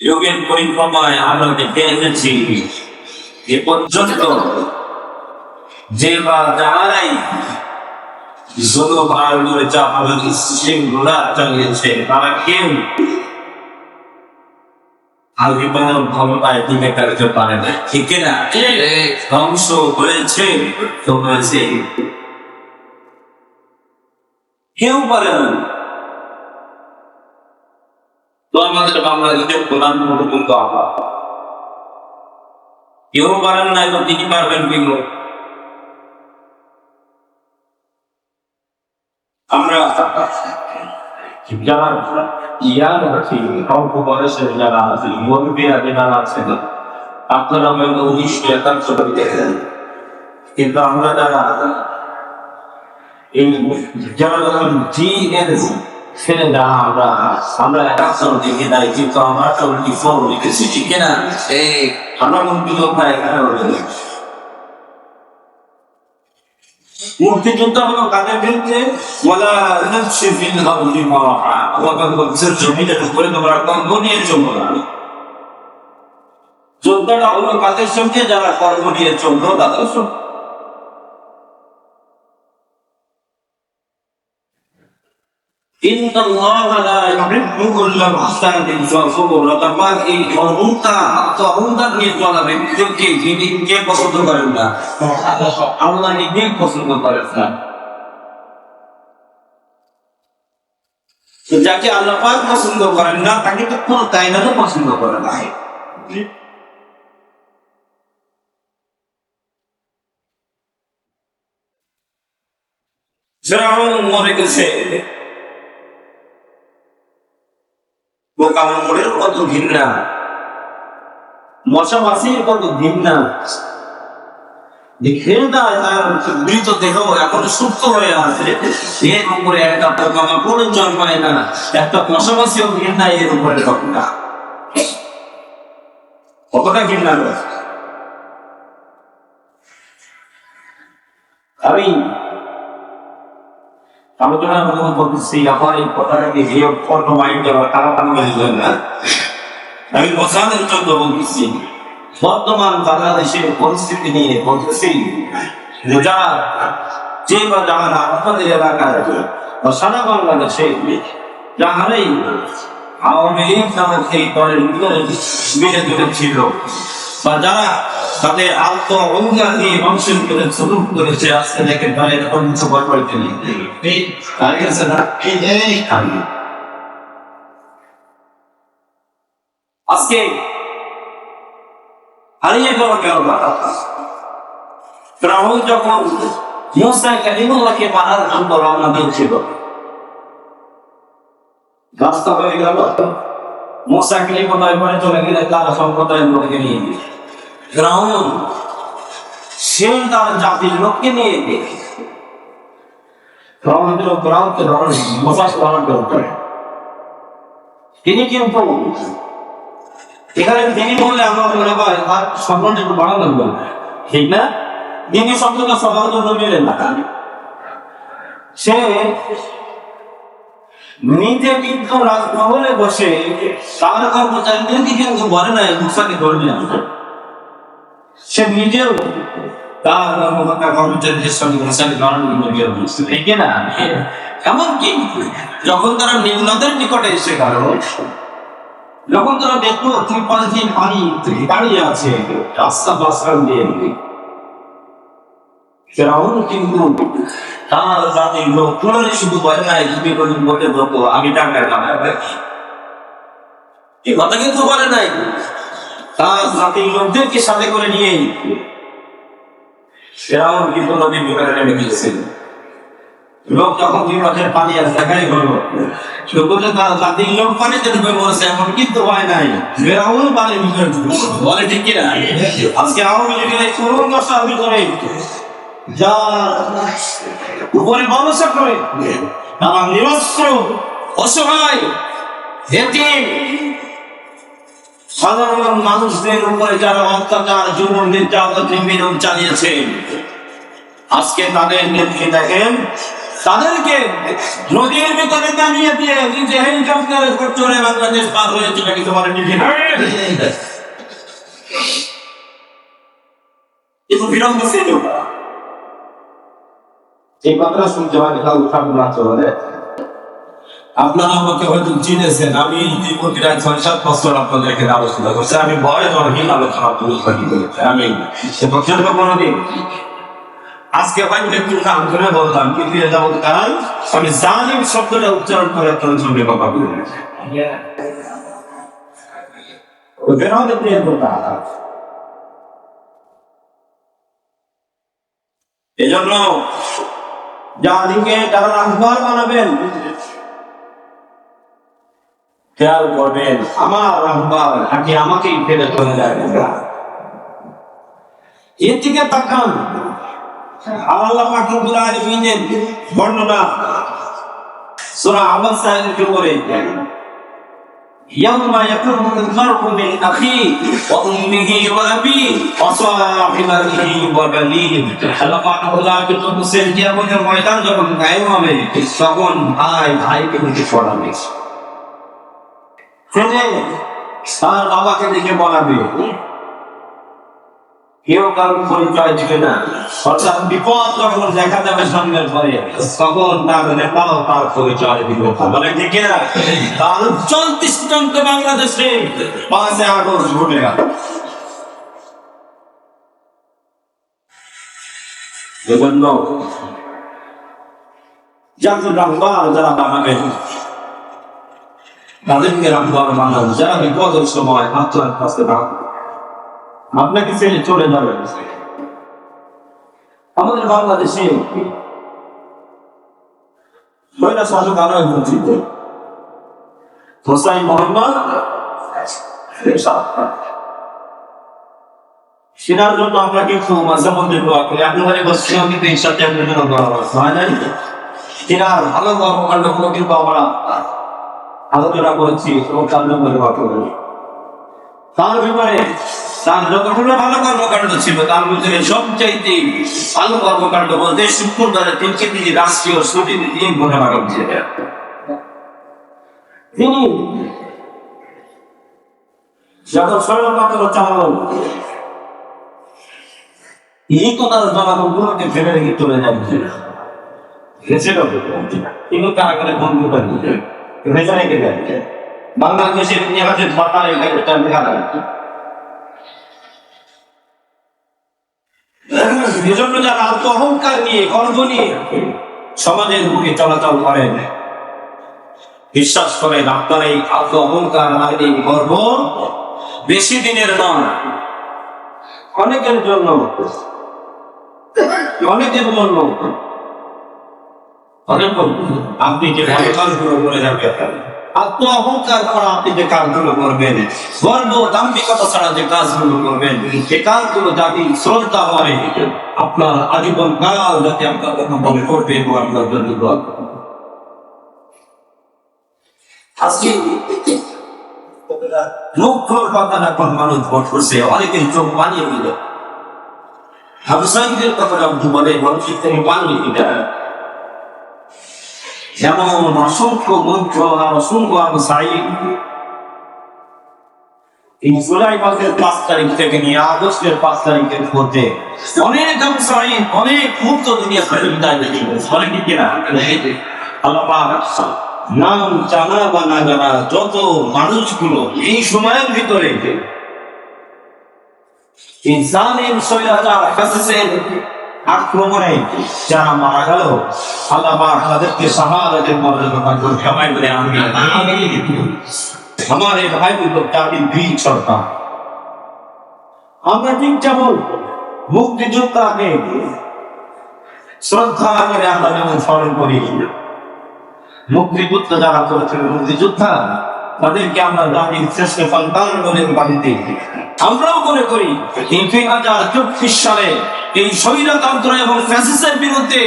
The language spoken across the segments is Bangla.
যোগের পরিক্রমায় আমরা দেখে এসেছি এ পর্যন্ত যে বা যারাই শৃঙ্খলা চালিয়েছে তারা কেউ আজীবন ক্ষমতায় টিকে থাকতে পারে না, ঠিক না? ধ্বংস হয়েছে তো হয়েছে, কেউ পারে না। তো আমাদের বাংলাদেশের প্রধান কিন্তু আমরা কেউ পারেন না, তো তিনি পারবেন কিন্তু আমরা যারা ইয়ার আছি, অল্প বয়সের যারা আছে, মুরব্বীরা যারা আছেন, আপনারা হয়তো 1971 দেখেন, কিন্তু আমরা যারা এই যারা যখন ছেড়ে যারা আমরা 71 দেখে যাই, কিন্তু আমরা 74 লিখেছি, ঠিক না? আমরা মুক্তি যোদ্ধা এখানে মুক্তিযুদ্ধ হলো কাদের বিরুদ্ধে? ওয়ালা নাফসি ফিল আরদি মারাহা, আল্লাহ বলছেন জমিনের উপরে তোমরা কর্ম নিয়ে চলবে না। যোদ্ধাটা হলো কাদের সঙ্গে? যারা কর্ম নিয়ে চলবে তাদের সঙ্গে। ইন্নাল্লাহা লা ইউহিব্বু কুল্লা মুখতালিন ফাখুর, অর্থাৎ এই অহংকার নিয়ে চলা ব্যক্তিকে যিনি কে পছন্দ করেন না? আল্লাহ নিজেই পছন্দ করেন না। যাকে আল্লাহ পাক পছন্দ করেন না তাকে তো কোন কায়নাতও পছন্দ করে না। ফিরআউন মরে গেছে, পোকামাকড়ের কত ঘৃণা, মশা মাছির কত ঘৃণা, মৃত দেহ এখন সুস্থ হয়ে আছে, এর উপরে একটা পোকামাকড় জন্মায় না, একটা মশা মাছিও ঘৃণা এর উপরে কতটা ঘৃণা রয়েছে। আমি আলোচনা করতেছি, আমার এই কথাটাকে আমি বোঝানোর জন্য বলতেছি। বর্তমান বাংলাদেশের পরিস্থিতি নিয়ে বলতেছি, যে বা যারা আপনাদের এলাকায় বা সারা বাংলাদেশে যাহারাই আওয়ামী লীগ নামক এই দলের বিরোধী ছিল বা যারা তাদের আত্ম অহংকার দিয়ে মানুষের করে সুলুক করেছে, আজকে দেখে দলের অন্য করতে আজকে হারিয়ে যাওয়া গেল। ফিরআউন যখন মুসা কালিমুল্লাহকে মারার জন্য রওনা দিয়েছিল, রাস্তা হয়ে গেল, মুসা কালিমুল্লাহ পরে চলে গেলে তার সম্প্রদায়ের লোককে নিয়ে গেছে। ফিরআউন সে তার জাতির লোককে নিয়ে গেছে। তিনি কিন্তু এখানে তিনি বললে আমার মনে হয় তার সম্মানটা একটু বাড়ানো লাগবে, ঠিক না? তিনি শব্দটা সবার জন্য মেলে না, সে নিজে কিন্তু রাজভবনে বসে তার কর্মচারীদেরকে কিন্তু বলে না মুসাকে ধরবে না, সে নিজেও তার কর্মচারীদের সঙ্গে মুসাকে ধরানো, ঠিক না? এমনকি যখন তারা নিম্নদের নিকটে এসে গেল, যখন তারা দেখলো ত্রিপালহীন পানি দাঁড়িয়ে আছে রাস্তা বাসরান দিয়ে, ফিরআউন কিন্তু তার জাতির লোক শুধু বলে নাই তুমি বলে বলতো আমি টাকায় কামাবো, এই কথা কিন্তু বলে নাই। তার জাতির লোকদেরকে সাথে করে নিয়ে ফিরআউন কিন্তু নদীর ভিতরে নেমে গিয়েছিল। লোক যখন বিপদের পানি আর দেখাই হলো, তার জাতির লোক পানিতে ডুবে মরেছে, এমন কিন্তু হয় নাই, ফিরআউন পানির ভিতরে বলে, ঠিক কিনা? আজকে আওয়ামী লীগের এই করুণ দশার ভিতরে যার উপরে ভরসা করে তারা নিরস্ত্র, অসহায়, এতিম সাধারণ মানুষদের উপরে যারা অত্যাচার, জুলুম, নির্যাতন, নিপীড়ন চালিয়েছে, আজকে তাদের নেত্রী দেখেন তাদেরকে নদীর ভিতরে নামিয়ে দিয়ে নিজে হেলিকপ্টারে চড়ে বাংলাদেশ পার হয়েছে নাকি তোমার নিজে itu bilang ke sini এই কথা শুনতে হয় কাউ ঠাকুর চলে আপনারা আমাকে হয়তো চিনেছেন আমি প্রায় ৬-৭ বছর আপনাদেরকে আলোচনা করছি আমি ভয় ধরহীন আলোচনা করেছি আমি সে পর্যন্ত কোনোদিন আজকে হয়তো একটু নাম করে বলতাম কিন্তু এ যাবত কাল আমি জালিম শব্দটা উচ্চারণ করে আপনার জন্য বাবা বলেছি বের হতে দিয়ে এজন্য জাতিকে যারা রাজবার বানাবেন খেয়াল করবেন আমার রাজবার নাকি আমাকেই ফেলে চলে যায় এর দিকে তাকান আল্লাহ পাক রব্বুল আলামিনের বর্ণনা সূরা আবাসার উপরে يوم يفر المرء من أخيه وأمه وأبيه وصاحبته وبنيه Allah কিন্তু মুসলিম কিয়ামতের ময়দান যখন কায়েম হবে তখন ভাই ভাইকে দেখে ছড়াবে ছেলে তার বাবাকে দেখে বলাবে কেউ কারোর পরিচয় দিবে না অর্থাৎ বিপদ যখন দেখা যাবে সামনের পরে তখন তার নেতাও তার পরিচয় দিবে বলে ঠিক না তার উজ্জ্বল দৃষ্টান্ত বাংলাদেশে 5 আগস্ট ঘটে গেল এজন্য জাতীয় রাজবার যারা বানাবেন তাদেরকে রাজবার বানান যারা বিপদের সময় আত্মার কাছে রাখবে আপনাকে ছেড়ে চলে যাবে আমাদের বাংলাদেশে ছয়টা শাসক আরো একজন ছিল হোসাইন মোহাম্মদ সেনার জন্য আমরা কিন্তু মাঝে মধ্যে দোয়া করি আপনাদের বসছেন কিন্তু এর সাথে আপনাদের জন্য দোয়া হয় না সেনার ভালো কর্মকাণ্ডগুলো কিন্তু আমরা আলোচনা করেছি এবং কাণ্ড করে দোয়া করি তার ব্যাপারে তার যতগুলো ভালো কর্মকাণ্ড ছিল তার মধ্যে সবচাইতে ভালো কর্মকাণ্ড বলতে শুক্রবারে 3 দিন রাষ্ট্রীয় ছুটি দিয়ে মনে করা হচ্ছে তিনি যখন ষড়যন্ত্র চালান এই তো তার জনগণগুলোকে ফেলে রেখে চলে যাচ্ছে কিন্তু কারাগারে বন্ধু ভেজা রেখে যাচ্ছে বাংলাদেশের ইতিহাসের পাতায় এটা দেখা যায় এজন্য যারা আত্ম অহংকার নিয়ে গর্ব নিয়ে সমাজের বুকে চলাচল করেন বিশ্বাস করেন আপনার এই আত্ম অহংকার আর এই গর্ব বেশি দিনের নয় অনেকের জন্য আপনি যে ভালো কাজগুলো করে যাবেন আত্ম অহংকার করা আপনি যে কাজগুলো করবেন গর্ব দাম্ভিকতা ছাড়া যে কাজগুলো করবেন সে কাজগুলো জাতি শ্রদ্ধা হয় আপনার আজীবন কাল যাতে আপনার কথা মনে করবে এবং আপনার জন্য আজকে মুখ্য কথা এখন মানুষ ভোট করছে অনেকের চোখ বানিয়ে দিল হাবসাইদের কথাটা বলে মানুষের থেকে বানিয়ে দিতে যেমন অসংখ্য মন্ত্র আর অসংখ্য এই জুলাই মাসের 5 তারিখ থেকে নিয়ে আগস্টের 5 তারিখের মধ্যে অনেক অনেক মুক্ত দুনিয়া বিদায় বলে কি কিনা আল্লাহ নাম জানা বা না জানা যত মানুষগুলো এই সময়ের ভিতরে এই জালিম স্বৈরাচার ফ্যাসিস্টের আক্রমণে যারা মারা গেল আল্লাহ তাদেরকে শাহাদাতের মর্যাদা দান করুন সবাই বলে আমিন हमारे भाई लोग জাতির বীর সরকার আমরা ঠিক যেমন মুক্তিযোদ্ধাকে শ্রদ্ধা করে আমরা যেমন স্মরণ করি মুক্তিযুদ্ধ যারা করেছিল মুক্তিযোদ্ধা তাদেরকে আমরা জাতির শ্রেষ্ঠ সন্তান বলে বাড়িতে আমরাও মনে করি 2024 সালে এই স্বৈরতন্ত্র এবং ফ্যাসিস্টের বিরুদ্ধে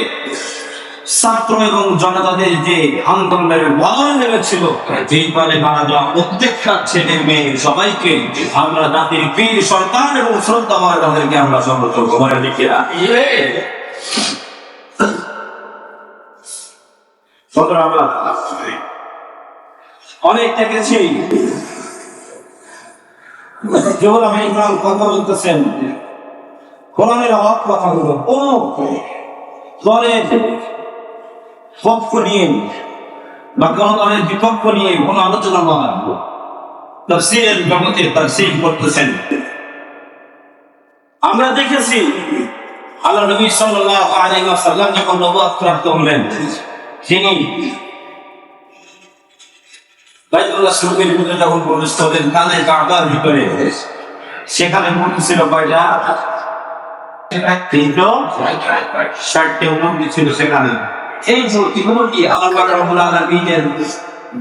ছাত্র এবং জনতাদের যে আন্দোলনের বল নেমেছিল যেই ফলে মারা যাওয়া প্রত্যেকটা ছেলে মেয়ে সবাইকে আমরা জাতির বীর সন্তান এবং শ্রদ্ধা হয় তাদেরকে আমরা সমর্থন করে লিখে রাখি আমরা অনেক দেখেছি যখন আমি ইমরান কথা বলতেছেন কোরআনের হক কথাগুলো কোন দলের পক্ষ নিয়ে বা কোন দলের বিপক্ষ নিয়ে কোন আলোচনা নয়, তাফসীরের জগতে তাফসীর করতেছেন। আমরা দেখেছি আল্লাহ নবী সাল্লাল্লাহু আলাইহি ওয়াসাল্লাম যখন নবুয়ত প্রাপ্ত হলেন তিনি বাইতুল্লাহ শরীফের ভিতরে যখন প্রবেশ করলেন কালে কাবার ভিতরে সেখানে মূর্তি ছিল কয়টা? ষাটটি মূর্তি ছিল সেখানে। এই মূর্তিগুলো কি আল্লাহ পাক রব্বুল আলামিনের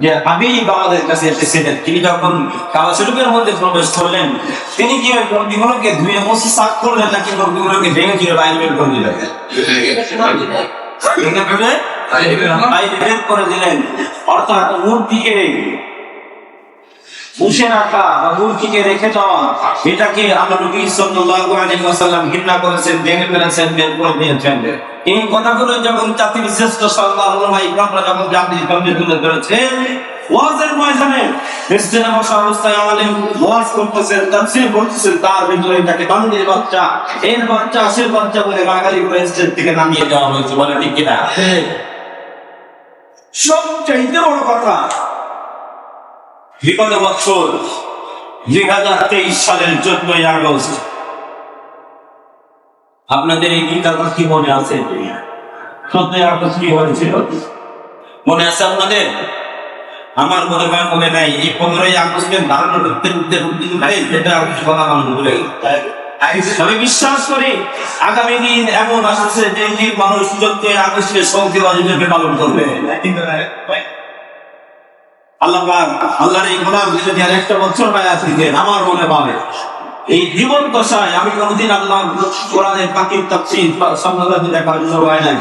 যে হাবিব আমাদের কাছে এসেছিলেন, তিনি যখন কাবা শরীফের মধ্যে প্রবেশ করলেন তিনি কি ওই মূর্তিগুলোকে ধুয়ে মুছে সাফ করলেন নাকি মূর্তিগুলোকে ভেঙে চুরে বাইরে বের করে দিলেন? বাইরে বের করে দিলেন। অর্থাৎ মূর্তিকে মুছে রাখা বা মূর্তিকে রেখে দেওয়া এটাকে আল্লাহ নবী সাল্লাল্লাহু আলাইহি ওয়াসাল্লাম ঘৃণা করেছেন, ভেঙে ফেলেছেন, বের করে দিয়েছেন। এই কথাগুলো যখন জাতির শ্রেষ্ঠ সরদার উলামা ইকরামরা যখন জাতির সামনে তুলে ধরেছেন, ওয়াজের ময়দানে ইসলাম বসা অবস্থায় আমাদের ওয়াজ করতেছেন, তাফসীর করতেছেন, তার ভিতরে এটাকে বান্দির বাচ্চা, এর বাচ্চা, সে বাচ্চা বলে গালাগালি করে স্টেজ থেকে নামিয়ে দেওয়া হয়েছে। বলে ঠিক কিনা? সবচাইতে বড় কথা, বিগত বছর 2023 সালের 14ই আগস্ট আপনাদের এই দিনটা কি মনে আছে? 14ই আগস্ট কি হয়েছিল মনে আছে আপনাদের? আমার মনে নাই। এই 15ই আগস্টের ধারণা করতে যেটা কথা মানুষ ভুলে আমি বিশ্বাস করি আগামী দিন এমন আসছে যে মানুষ 14ই আগস্টের সৌদিবাদ হিসেবে পালন করবে। আল্লাহর এই গোলাম যদি আর একটা বছর বায়াত দিতেন আমার মনে পাবে এই জীবন দশায় আমি কোনদিন আল্লাহ কোরআনের পাখির তাফসীর সম্বন্ধে দেখার সুযোগ হয় নাই।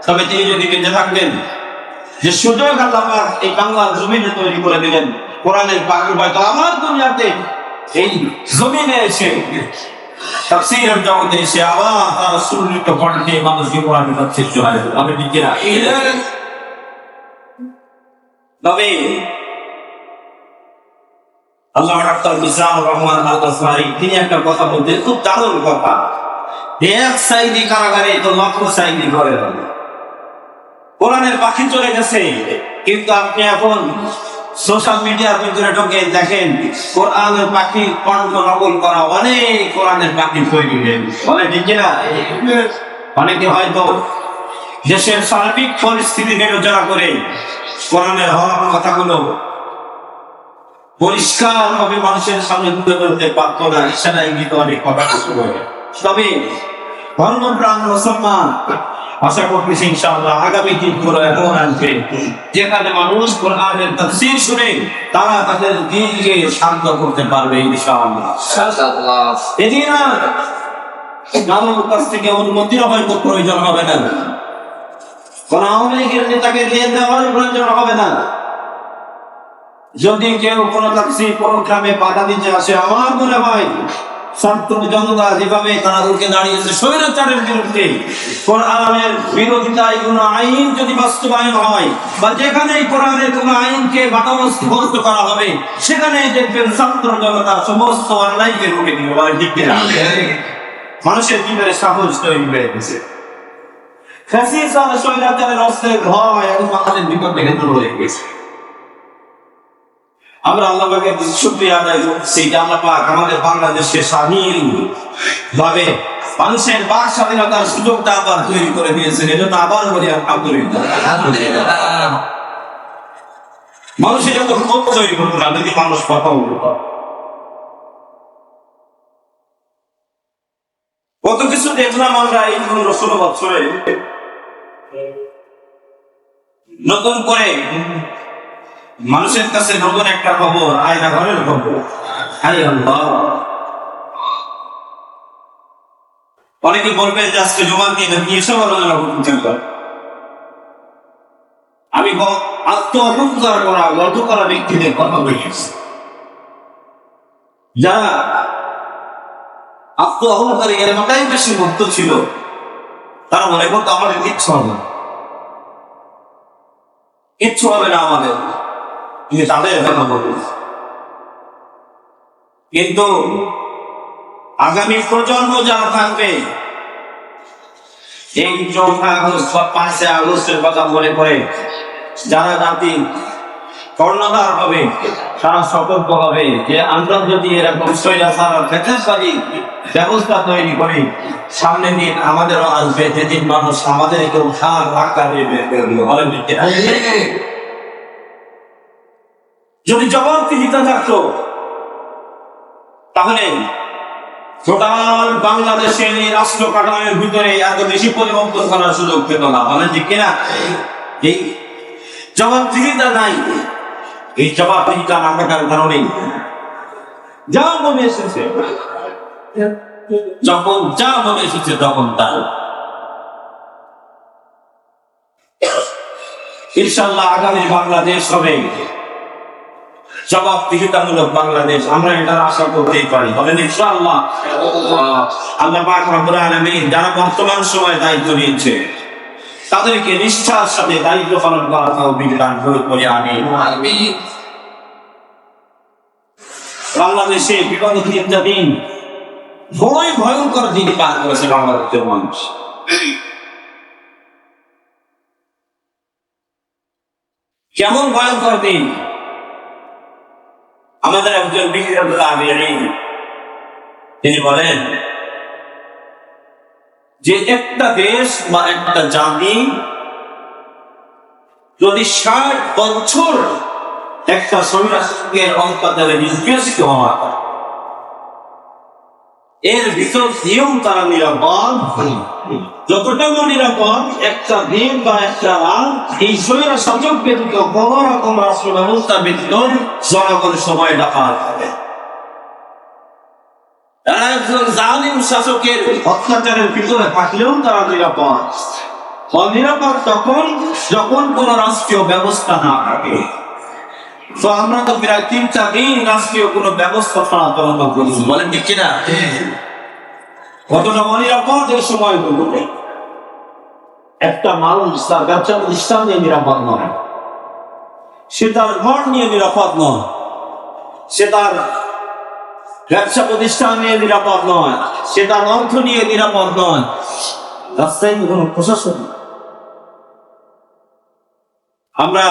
তবে তিনি যদি বেঁচে থাকতেন যে সুযোগ আল্লাহ এই বাংলার জমিনে তৈরি করে দিলেন, কোরআনের পাখির হয়তো আমার দুনিয়াতে এই জমিনে এসে তাফসীরের জগতে এসে আবার তারা সুন্নিত কণ্ঠে মানুষকে কোরআনের তাফসীর শোনায়। আমি ঠিক কিনা? তবে আল্লাহ ডাক্তার মিজানুর রহমান আল-আসমারী তিনি একটা কথা বলতেন, খুব দারুণ কথা। এক সাইদি কারাগারে তো লক্ষ সাইদি ঘরে কোরআনের পাখি চলে গেছে, কিন্তু আপনি এখন সোশ্যাল মিডিয়ার ভিতরে ঢোকে দেখেন কোরআনের পাখি কণ্ঠ নকল করা অনেক কোরআনের পাখি তৈরি হয়েছে। বলে ঠিক কিনা? অনেকে হয়তো দেশের সার্বিক পরিস্থিতি বিবেচনা করে কোরআনের হওয়া কথাগুলো পরিষ্কার ভাবে মানুষের সামনে তুলে ধরতে পারতো না, সেটা ইঙ্গিত অনেক কথা শুরু করে। তবে ধর্মপ্রাণ মুসলমান আশা করতেছি ইনশাআল্লাহ আগামী দিনগুলো এমন আসবে যেখানে মানুষ কোরআনের তাফসীর শুনে তারা তাদের দিনকে শান্ত করতে পারবে ইনশাআল্লাহ। এদিন আর কারোর কাছ থেকে অনুমতির হয়তো প্রয়োজন হবে না, কোন আওয়ামী লীগের নেতাকে দিয়ে দেওয়ার প্রয়োজন হবে না। যদি কেউ কোন তাফসীর প্রোগ্রামে বাধা দিতে আসে, আমার মনে হয় ছাত্র জনতা যেভাবে তারা রুখে দাঁড়িয়েছে স্বৈরাচারের বিরুদ্ধে, কোরআনের বিরোধিতায় কোন আইন যদি বাস্তবায়ন হয় বা যেখানে কোরআনের কোন আইনকে বাধাগ্রস্ত করা হবে সেখানে দেখবেন ছাত্র জনতা সমস্ত অন্যায়কে রুখে দিবে। বলে ঠিক কিনা? মানুষের ভিতরে সাহস তৈরি হয়ে গেছে। স্বৈরাচারের অস্ত্রের ভয় এখন আমাদের বিপদ থেকে দূর হয়ে গেছে। আমরা আল্লাহ পাকের শুকরিয়া আদায় করছি যে আল্লাহ পাক আমাদের বাংলাদেশকে স্বাধীন ভাবে মানুষের বাক স্বাধীনতার সুযোগটা আবার তৈরি করে দিয়েছেন। এজন্য আবার বলি আলহামদুলিল্লাহ। মানুষের যত ক্ষোভ তৈরি করতো না যদি মানুষ কথা বলতো, কত কিছু দেখলাম আমরা এই 15-16 বছরে। নতুন করে মানুষের কাছে নতুন একটা খবর, আয়না ঘরের খবর। হায় আল্লাহ, অনেকে বলবে যে আজকে জুমার দিন এসব আলোচনা করতে চান। আমি আত্ম অহংকার করা, গর্ব করা ব্যক্তিদের কথা বলেছি, যারা আত্ম অহংকারী এর মাথায় বেশি মুক্ত ছিল, তারা মনে করতো আমাদের কিচ্ছু হবে। কিচ্ছু হবে না আমাদের, কিন্তু তাদের কথা বলুন। কিন্তু আগামী প্রজন্ম যারা থাকবে এই 4 আগস্ট বা 5 আগস্টের কথা মনে করে যারা জাতি কর্ণধার হবে, তারা সতর্ক হবে যে আমরা যদি এরকম স্বৈরাচার ফ্যাসিবাদী ব্যবস্থা তৈরি করি, সামনে দিন আমাদেরও আসবে যেদিন মানুষ আমাদের কেউ খার ধাক্কা দেবে। যদি জবাবদিহিতা থাকতো তাহলে টোটাল বাংলাদেশের এই রাষ্ট্র কাঠামোর ভিতরে এত বেশি পরিবর্তন করার সুযোগ পেত না। বলেন ঠিক কিনা? এই জবাবদিহিতা নাই, এই জবাবদিহিতা না থাকার কারণে যা মনে এসেছে, যখন যা মনে এসেছে তখন তার। ইনশাআল্লাহ আগামী বাংলাদেশ হবে জবাবদিহিতামূলক বাংলাদেশ, আমরা এটার আশা করতেই পারি। বলেন ইনশাআল্লাহ। আল্লাহ পাক রব্বুল আলামিন যারা বর্তমান সময়ে দায়িত্ব নিয়েছে তাদেরকে নিষ্ঠার সাথে দায়িত্ব পালন করার তৌফিক দান করে আমিন। বাংলাদেশে বিগত 3 দিন বড়ই ভয়ঙ্কর দিন পার করেছে বাংলাদেশের মানুষ। কেমন ভয়ঙ্কর দিন? আমাদের একজন তিনি বলেন যে একটা দেশ বা একটা জাতি যদি 60 বছর একটা স্বৈরাচারের অন্তর্জালে নিষ্পেষিত হওয়া, এর ভিতর দিয়েও তারা নিরাপদ, যতটুকু নিরাপদ একটা দিন বা একটা রাত এই স্বৈরাচার ব্যতীত কোন রকম রাষ্ট্র ব্যবস্থা ব্যতীত জনগণ সময়টা পার হবে। তারা একজন জালিম শাসকের অত্যাচারের ভিতরে থাকলেও তারা নিরাপদ। অনিরাপদ তখন যখন কোন রাষ্ট্রীয় ব্যবস্থা না থাকে। তো আমরা তো প্রায় 3 দিন রাষ্ট্রীয় কোন ব্যবস্থা ছাড়া চলাচল করছি। বলেন ঠিক কিনা? কতটা অনিরাপদ এই সময় বলতে একটা মানুষ তার ব্যবসা প্রতিষ্ঠান নিয়ে নিরাপদ নয়, সে তার ঘর নিয়ে নিরাপদ নয়, সে তার ব্যবসা প্রতিষ্ঠান নিয়ে নিরাপদ নয়, সে তার অর্থ নিয়ে নিরাপদ নয়। রাস্তায় কোনো প্রশাসন, আমরা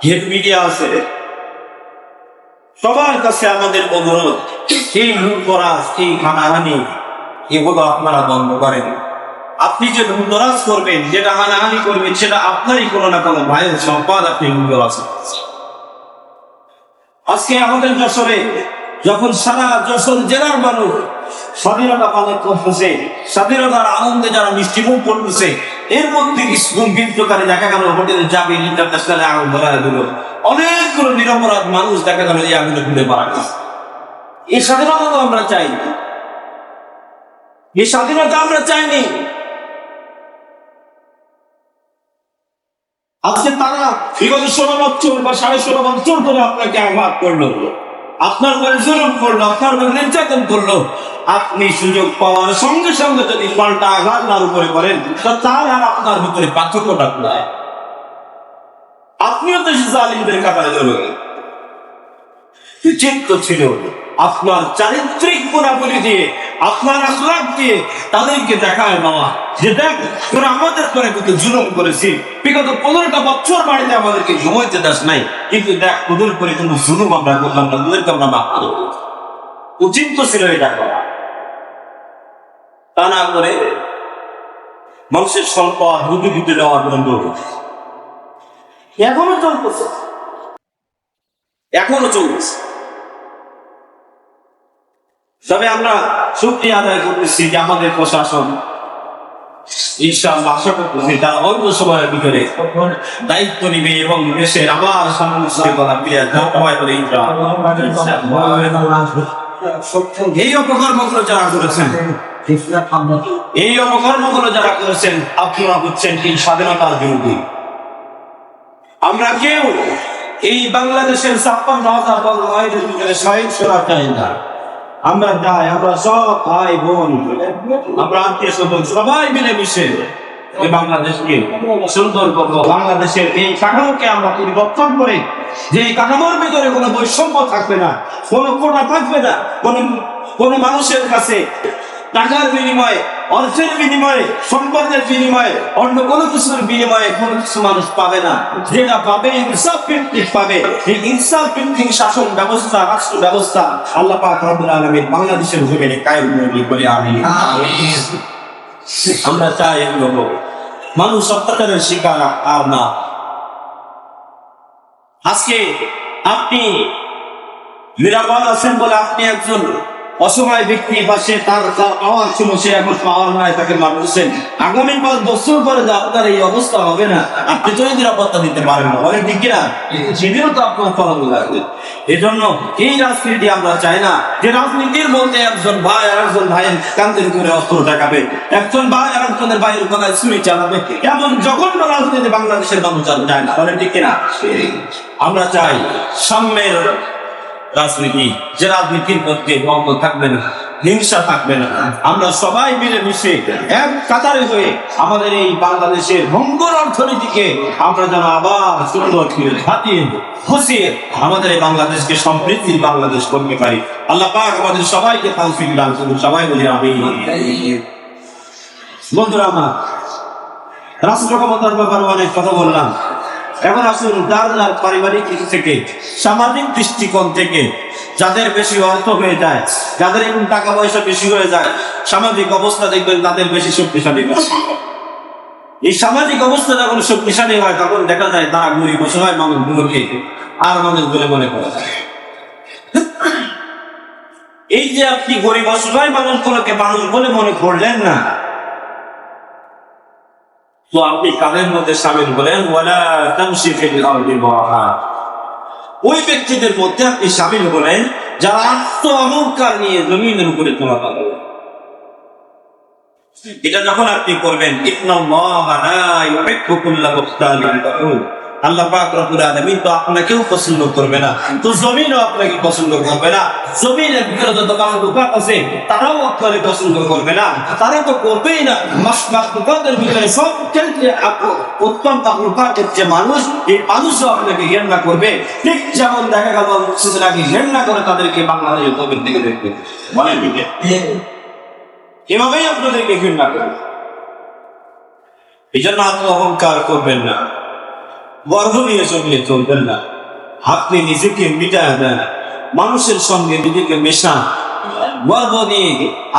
হেড মিডিয়া আছে, সবার কাছে আমাদের অনুরোধ, এই লুটতরাজ, এই হানাহানি এগুলো আপনারা বন্ধ করেন। আপনি যে লুটতরাজ করবেন, যেটা হানাহানি করবেন, সেটা আপনারই কোনো না কোনো ভাইয়ের সম্পদ আপনি লুটতরাজ। আজকে আমাদের যশোরে যখন সারা যশোর জেলার মানুষ স্বাধীনতা পালন করতেছে, স্বাধীনতার আনন্দে যারা মিষ্টিমুখ করতেছে, এর মধ্যে বিক্ষোভকারী দেখা গেল হোটেলে যাবে ইন্টারন্যাশনাল আগুন ধরা দিল, অনেকগুলো নিরপরাধ মানুষ দেখা গেল এই আগুনে ঘুরে মারা গেছে। এই স্বাধীনতা তো আমরা চাইনি, এই স্বাধীনতা আমরা চাইনি। আজকে তারা বিগত 16 বছর বা 16.5 বছর ধরে আপনাকে আঘাত করলো, আপনার উপরে জুলুম করলো, আপনার উপরে নির্যাতন করলো। আপনি সুযোগ পাওয়ার সঙ্গে সঙ্গে যদি পাল্টা আঘাত তার উপরে করেন, তার আর আপনার ভিতরে পার্থক্যটা নাই। আপনিও তো জালিমদের কাতারে ধরবেন। চিত্ত ছিল আপনার চারিত্রিক গুণাবলী দিয়ে, আপনার আখলাক দিয়ে তাদেরকে দেখায় দেওয়া যে দেখ তোরা আমাদের করে কিন্তু জুলুম করেছি, বিগত 15টা বছর বাড়িতে আমাদেরকে ঘুমাইতে দাস নাই, কিন্তু দেখ তোদের করে কিন্তু জুলুম আমরা করলাম না, তোদেরকে আমরা মাফ করব। উচিত তো ছিল এটা করা, তা না করে মানুষের সম্পদ হুদু হুদু নেওয়ার বন্ধ এখনো চলতেছে, এখনো চলতেছে। তবে আমরা শুকরিয়া আদায় করতেছি যে আমাদের প্রশাসন ইনশাআল্লাহ আশা করতেছি তারা অল্প সময়ের ভিতরে দায়িত্ব নিবে এবং দেশের আবার সাংস্কৃতিকতা ফিরে আসবে। এই অপকর্মগুলো যারা করেছেন, এই অপকর্মগুলো যারা করেছেন, আপনারা হচ্ছেন কি স্বাধীনতার বিরোধী। আমরা কেউ এই বাংলাদেশের 56,000 সহিংসতা চাই না। আমরা চাই আমরা সব ভাই বোন, আমরা আত্মীয় স্বজন সবাই মিলে মিশে এই বাংলাদেশকে সুন্দর করবো, বাংলাদেশের এই কাঠামোকে আমরা পরিবর্তন করে যে এই কাঠামোর ভিতরে কোনো বৈষম্য থাকবে না, কোনো কোটা থাকবে না, কোনো মানুষের কাছে টাকার বিনিময়ে, অর্থের বিনিময়ে, সম্পদের বিনিময়ে, অন্য কোনো কিছুর বিনিময়ে কোনো কিছু মানুষ পাবে না। যেটা পাবে ইনসাফ ভিত্তিক পাবে। এই ইনসাফ ভিত্তিক শাসন ব্যবস্থা, রাষ্ট্র ব্যবস্থা আল্লাহ পাক রব্বুল আলামিন বাংলাদেশের জমিনে কায়েম করে। আমিন। আমরা চাই এগুলো মানুষ অত্যাচারের শিকার আর না। আজকে আপনি নিরাপদ আছেন বলে আপনি একজন অসহায় ব্যক্তি বা সে তার পাওয়ার ছিল, সে এখন পাওয়ার নাই, তাকে মারছেন। আগামী 5 বছর পরে যে আপনার এই অবস্থা হবে না, আপনি তো নিরাপত্তা দিতে পারবেন না, বলেন ঠিক কিনা? সেদিনও তো আপনার ফলন লাগবে। এই জন্য এই রাজনীতি আমরা চাই না, যে রাজনীতির মধ্যে একজন ভাই আর একজন ভাইয়ের কান্দের করে অস্ত্র টাকাবে, একজন ভাই আর একজনের ভাইয়ের কথায় ছুরি চালাবে, এমন জঘন্য রাজনীতি বাংলাদেশের মানুষ চায় না, বলেন ঠিক কিনা? আমরা চাই সাম্যের রাজনীতি, যে রাজনীতির মধ্যে দ্বন্দ্ব থাকবে না, হিংসা থাকবে না। আমরা সবাই মিলে মিশে এক কাতারে হয়ে আমাদের এই বাংলাদেশের মঙ্গল অর্থনীতিকে আমরা যেন আবার সুন্দর করে হাতিয়ে খুশিয়ে আমাদের এই বাংলাদেশকে সমৃদ্ধির বাংলাদেশ করতে পারি। আল্লাহ পাক আমাদের সবাইকে তৌফিক দান করুন। সবাই বলি আমিন। বন্ধুরা আমার, রাষ্ট্র ক্ষমতার ব্যাপারে অনেক কথা বললাম। এখন আসুন যার যার পারিবারিক দিক থেকে, সামাজিক দৃষ্টিকোণ থেকে যাদের বেশি অর্থ হয়ে যায়, যাদের এখন টাকা পয়সা বেশি হয়ে যায়, সামাজিক অবস্থা দেখবেন তাদের বেশি শক্তিশালী হয়। এই সামাজিক অবস্থা যখন শক্তিশালী হয় তখন দেখা যায় তারা গরিব অসহায় মানুষগুলোকে আর মানুষ বলে মনে করা যায়। এই যে আপনি গরিব অসহায় মানুষগুলোকে মানুষ বলে মনে করলেন না, তো আপনি কাদের মধ্যে সামিল বলেন? ওয়ালা তামশি ফিল আরদি মারহা। ওই ব্যক্তিদের মধ্যে আপনি সামিল বলেন যারা আত্ম অহংকার নিয়ে জমিনের উপরে চলাফেরা করে। এটা যখন আপনি করবেন, ইন্নাল্লাহা লা ইউহিব্বু কুল্লা মুখতালিন ফাখুর, আল্লাহ পাক রব্বুল আলামিন তো আপনাকেও পছন্দ করবে না, তো জমিনও আপনাকে পছন্দ করবে না। জমিনের ভিতরে যত মাখলুকাত আছে তারাও আপনাকে পছন্দ করবে না, তারা তো করবেই না। মাখলুকাতের ভিতরে সবচেয়ে উত্তম মাখলুকাতের যে মানুষ, এই মানুষও আপনাকে ঘৃণা করবে। ঠিক যেমন দেখা গেল মুসলিমরাকে ঘৃণা করে তাদেরকে বাংলাদেশের জমিন থেকে দেখবে, বলেন এভাবেই আপনাদেরকে ঘৃণা করবে। এই জন্য আত্ম অহংকার করবেন না, গর্ব নিয়ে চলিয়ে চলবেন না। আপনি নিজেকে মিটায় দেন, মানুষের সঙ্গে নিজেকে মেশান। গর্ব নিয়ে,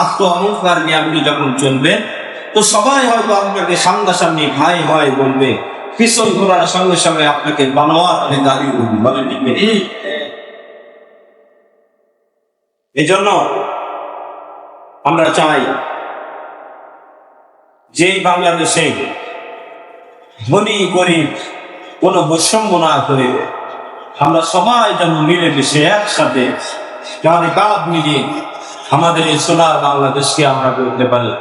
আত্ম অহংকার নিয়ে আপনি যখন চলবেন, তো সবাই হয়তো আপনাকে সামনাসামনি ভাই ভাই বলবে, পিছন ঘোরার সঙ্গে সঙ্গে আপনাকে বানোয়ার দাঁড়িয়ে বলবে। এই জন্য আমরা চাই যে বাংলাদেশে ধনী গরিব কোনো বৈষম্য না করে আমরা সবাই যেন মিলেমিশে একসাথে কাঁধে কাঁধ মিলিয়ে আমাদের এই সোনার বাংলাদেশকে আমরা করতে পারি।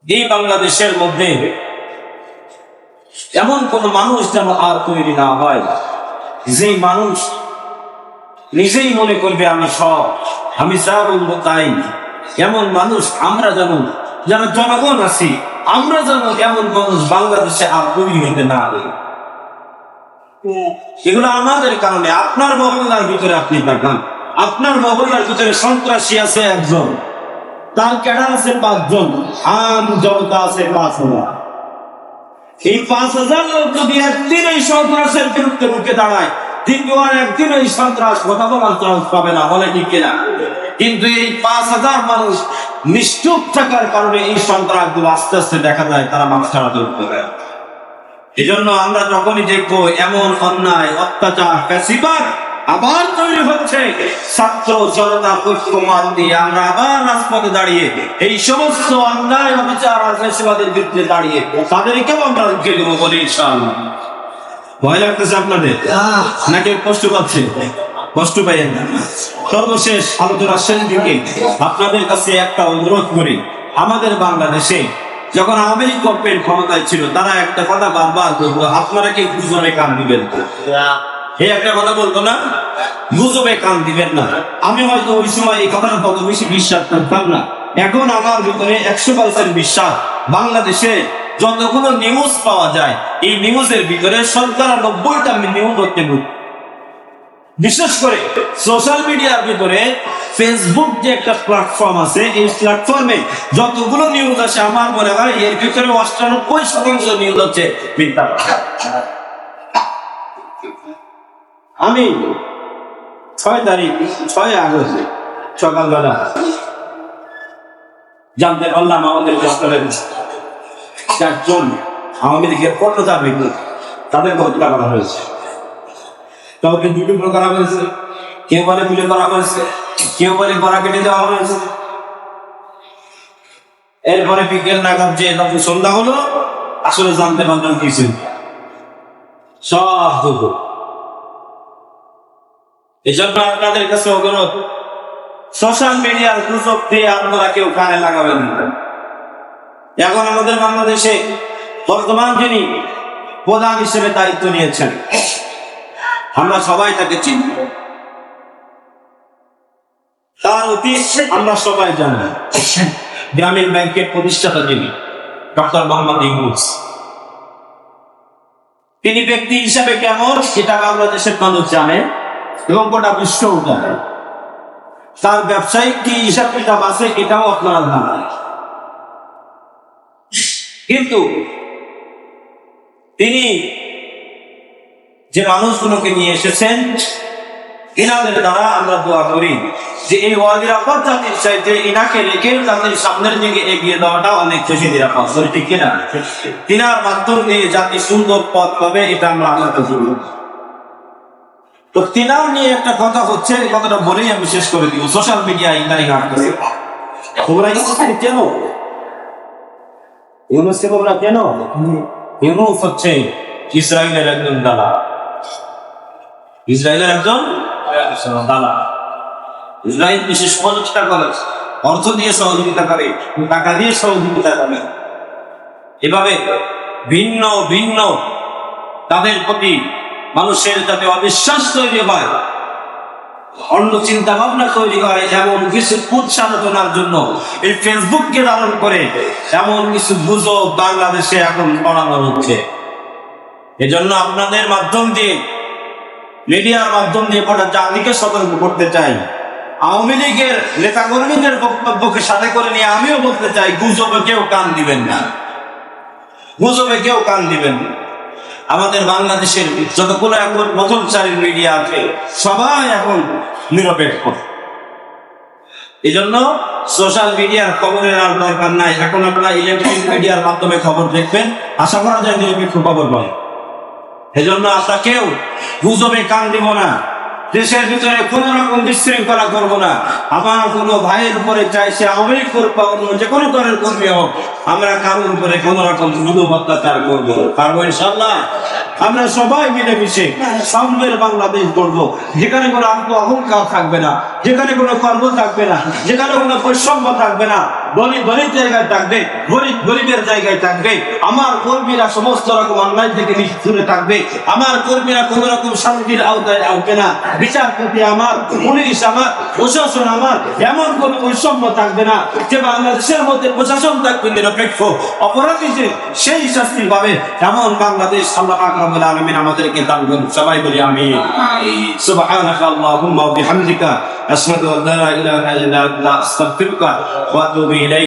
এই বাংলাদেশের মধ্যে এমন কোন মানুষ যেন আর তৈরি না হয়, যে মানুষ নিজেই মনে করবে আমি সব, আমি যা বলবো তাই। এমন মানুষ আমরা যেন, যারা জনগণ আছি, আমরা যেন এমন মানুষ বাংলাদেশে আর তৈরি হতে না পারি। এগুলো আমাদের কারণে। আপনার মহল্লার ভিতরে আপনি দেখান, আপনার মহল্লার ভিতরে সন্ত্রাসী আছে একজন, তার ক্যাডার আছে 5 জন, আম জনতা আছে 5,000। এই 5,000 লোক যদি একদিন এই সন্ত্রাসের বিরুদ্ধে মুখে দাঁড়ায়, দ্বিতীয়বার একদিন এই সন্ত্রাস কথা বলার চান্স পাবে না, বলে ঠিক কিনা? কিন্তু এই 5,000 মানুষ নিশ্চুপ থাকার কারণে এই সন্ত্রাসগুলো আস্তে আস্তে দেখা যায় তারা মাছ ছাড়া ধরতে পারে। এই জন্য আমরা যখনই দেখবো এমন অন্যায় অত্যাচার ফ্যাসিবাদ আবার তৈরি হচ্ছে, ছাত্র জনতা ঐক্যমত দিয়ে আমরা আবার রাজপথে দাঁড়িয়ে এই সমস্ত অন্যায় অবিচার আর ফ্যাসিবাদের বিরুদ্ধে দাঁড়িয়ে তাদেরকেও আমরা রুখে দেবো বলে ইনশাআল্লাহ। ভয় লাগতেছে আপনাদের নাকি কষ্ট পাচ্ছে? কষ্ট পাইয়েন না। সর্বশেষ আলোচনার শেষ দিকে আপনাদের কাছে একটা অনুরোধ করি, আমাদের বাংলাদেশে যখন আওয়ামী লীগ গভর্নমেন্ট ক্ষমতায় ছিল, তারা একটা কথা বারবার বলতো, আপনারা কি গুজবে কান দিবেন? এই একটা কথা বলতো না, গুজবে কান দিবেন না। আমি হয়তো ওই সময় এই কথাটা তত বেশি বিশ্বাস করতাম না, এখন আমার ভিতরে 100% বিশ্বাস, বাংলাদেশে যতগুলো নিউজ পাওয়া যায় এই নিউজের ভিতরে 90টা নিউজ হচ্ছে ভুল। বিশেষ করে সোশ্যাল মিডিয়ার ভিতরে ফেসবুক যে একটা প্ল্যাটফর্ম আছে, এই প্ল্যাটফর্মে যতগুলো নিউজ আসে আমার মনে হয় এর ভিতরে 98% নিউজ হচ্ছে মিথ্যা। আমি 6 আগস্ট সকালবেলা জানতে পারলাম আমাদের চারজন আওয়ামী লীগের কর্মচারী তাদের হত্যা করা হয়েছে। কাউকে ডিউটি করা হয়েছে, কেউ বলে পুজো করা হয়েছে, কেউ বলে গড়া কেটে দেওয়া হয়েছে। এরপরে বিকেল নাগাদ যে সন্ধ্যা হলো, আসলে জানতে পারলাম কিছু সব দুঃখ। এই জন্য আপনাদের কাছে অনুরোধ, সোশ্যাল মিডিয়ার গুজব দিয়ে আপনারা কেউ কানে লাগাবেন না। এখন আমাদের বাংলাদেশে বর্তমান যিনি প্রধান হিসেবে দায়িত্ব নিয়েছেন, আমরা সবাই তাকে চিনি, তার অতীত আমরা সবাই জানি। গ্রামীণ ব্যাংকের প্রতিষ্ঠাতা যিনি ডক্টর মোহাম্মদ ইউনূস, তিনি ব্যক্তি হিসাবে কেমন সেটা বাংলাদেশের মানুষ জানে এবং গোটা বিশ্বও জানে। তার ব্যবসায়িক কি হিসাব কিতাব আছে এটাও আপনারা জানেন। কিন্তু তিনি যে মানুষগুলোকে নিয়ে এসেছেন, ইনাদের দ্বারা আমরা দোয়া করি যে এই নিরাপদ জাতির চাইতে ইনাকে রেখে জাতির সামনের দিকে এগিয়ে দেওয়াটা অনেক বেশি নিরাপদ, ঠিক কিনা? তিনার মাধ্যম দিয়ে জাতি সুন্দর পথ পাবে, এটা আমরা আশা করি। তো তিনার নিয়ে একটা কথা হচ্ছে, এই কথাটা বলেই আমি শেষ করে দিব। সোশ্যাল মিডিয়া ইদানিং আসছে, তোমরা কেন ইউনূসকে তোমরা কেন? ইউনূস হচ্ছে ইসরায়েলের একজন দালাল, ইসরায়েলের একজন দালাল। ইসরায়েল বিশেষ সহযোগিতা করে, অর্থ দিয়ে সহযোগিতা করে, টাকা দিয়ে সহযোগিতা করে। এভাবে ভিন্ন ভিন্ন তাদের প্রতি মানুষের যাতে অবিশ্বাস তৈরি হয়, অন্য চিন্তা ভাবনা তৈরি হয়, এমন কিছু উৎসাহনার জন্য এই ফেসবুককে ধারণ করে এমন কিছু গুজব বাংলাদেশে এখন ছড়ানো হচ্ছে। এজন্য আপনাদের মাধ্যম দিয়ে, মিডিয়ার মাধ্যম দিয়ে গোটা জাতিকে সতর্ক করতে চাই। আওয়ামী লীগের নেতা কর্মীদের বক্তব্যকে সাথে করে নিয়ে আমিও বলতে চাই, গুজবে কেউ কান দিবেন না, গুজবে কেউ কান দিবেন না। আমাদের বাংলাদেশের যতগুলো এখন প্রথমসারির মিডিয়া আছে সবাই এখন নিরপেক্ষ। এই জন্য সোশ্যাল মিডিয়ার খবরের আর দরকার নাই। এখন আপনারা ইলেকট্রনিক মিডিয়ার মাধ্যমে খবর দেখবেন, আশা করা যায় নিরপেক্ষ খবর পাবেন। এজন্য আমরা কেউ গুজবে কান দিব না, দেশের ভিতরে কোন রকম বিশৃঙ্খলা করবো না। আমার কোনো ভাইয়ের উপরে চাই সে আওয়ামী লীগ করুক বা অন্য যে কোনো দলের কর্মী হোক, আমরা কারোর উপরে কোন রকম জুলুম অত্যাচার করবো পারবো ইনশাআল্লাহ। আমরা সবাই মিলেমিশে সামনের বাংলাদেশ গড়বো, যেখানে কোনো অহংকার থাকবে না, যেখানে কোনো কর্ম থাকবে না, যেখানে কোনো বৈষম্য থাকবে না। গরিব গরিব জায়গায় থাকবে, গরিব গরিবের জায়গায় থাকবে। আমার কর্মীরা সমস্ত রকম অন্যায় থেকে দূরে থাকবে। আমার কর্মীরা কোন রকম শান্তির আওতায় আসবে না। বিচারপতি আমার, পুলিশ আমার, প্রশাসন আমার, এমন কোন বৈষম্য থাকবে না যে বাংলাদেশের মধ্যে প্রশাসন থাকবে নিরপেক্ষ, অপরাধী যে সেই শাস্তি পাবে, এমন বাংলাদেশ আল্লাহ পাক রব্বুল আলামিন আমাদেরকে দান করুন। সবাই বলি আমিন। সুবহানাকা আল্লাহুম্মা ওয়া বিহামদিকা আশহাদু আল্লা ইলাহা ইল্লা আনতা আস্তাগফিরুকা ওয়া আতুবু ইলাইক।